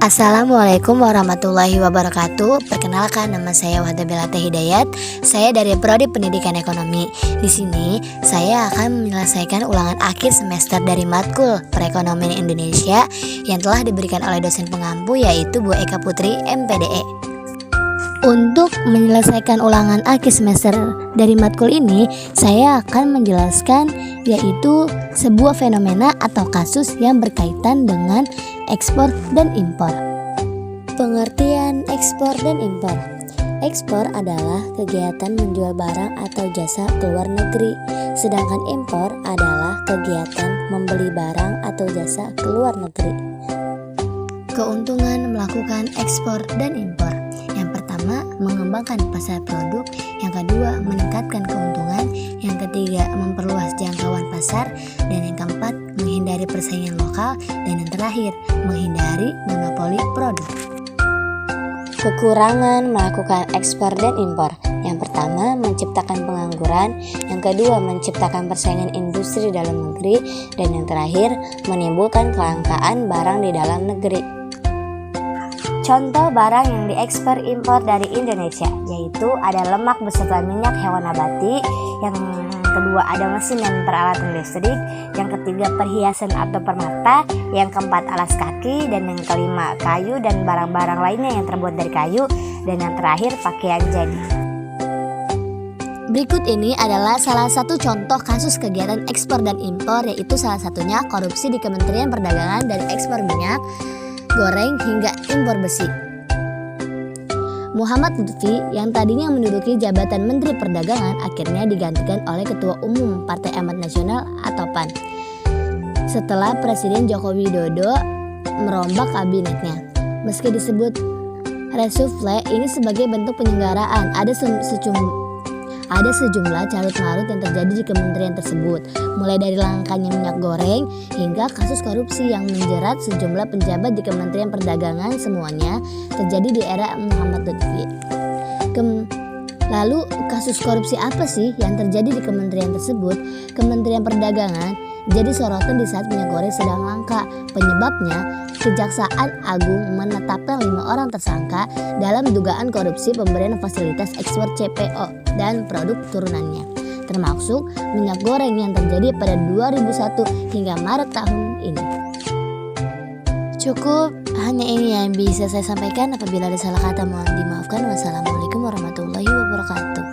Assalamualaikum warahmatullahi wabarakatuh. Perkenalkan, nama saya Wahda Belata Hidayat. Saya dari Prodi Pendidikan Ekonomi. Di sini saya akan menyelesaikan ulangan akhir semester dari matkul Perekonomian Indonesia yang telah diberikan oleh dosen pengampu, yaitu Bu Eka Putri, MPDE. Untuk menyelesaikan ulangan akhir semester dari matkul ini, saya akan menjelaskan yaitu sebuah fenomena atau kasus yang berkaitan dengan ekspor dan impor. Pengertian ekspor dan impor. Ekspor adalah kegiatan menjual barang atau jasa ke luar negeri, sedangkan impor adalah kegiatan membeli barang atau jasa ke luar negeri. Keuntungan melakukan ekspor dan impor. Yang pertama, mengembangkan pasar produk. Yang kedua, meningkatkan keuntungan. Yang ketiga, memperluas jangkauan pasar. Dan yang keempat, menghindari persaingan lokal. Dan yang terakhir, menghindari monopoli produk. Kekurangan melakukan ekspor dan impor. Yang pertama, menciptakan pengangguran. Yang kedua, menciptakan persaingan industri dalam negeri. Dan yang terakhir, menimbulkan kelangkaan barang di dalam negeri. Contoh barang yang diekspor impor dari Indonesia yaitu ada lemak beserta minyak hewan nabati, yang kedua ada mesin dan peralatan listrik, yang ketiga perhiasan atau permata, yang keempat alas kaki, dan yang kelima kayu dan barang-barang lainnya yang terbuat dari kayu, dan yang terakhir pakaian jadi. Berikut ini adalah salah satu contoh kasus kegiatan ekspor dan impor, yaitu salah satunya korupsi di Kementerian Perdagangan dari ekspor minyak goreng hingga impor besi. Muhammad Lutfi yang tadinya menduduki jabatan Menteri Perdagangan akhirnya digantikan oleh Ketua Umum Partai Amanat Nasional atau PAN setelah Presiden Joko Widodo merombak kabinetnya. Meski disebut reshuffle ini sebagai bentuk penyelenggaraan, ada sejumlah carut-marut yang terjadi di kementerian tersebut, mulai dari langkanya minyak goreng hingga kasus korupsi yang menjerat sejumlah pejabat di Kementerian Perdagangan. Semuanya terjadi di era Muhammad Lutfi. Lalu kasus korupsi apa sih yang terjadi di kementerian tersebut? Kementerian Perdagangan jadi sorotan di saat minyak goreng sedang langka. Penyebabnya, Kejaksaan Agung menetapkan 5 orang tersangka dalam dugaan korupsi pemberian fasilitas ekspor CPO dan produk turunannya, termasuk minyak goreng yang terjadi pada 2001 hingga Maret tahun ini. Cukup hanya ini yang bisa saya sampaikan. Apabila ada salah kata mohon dimaafkan. Wassalamualaikum warahmatullahi wabarakatuh.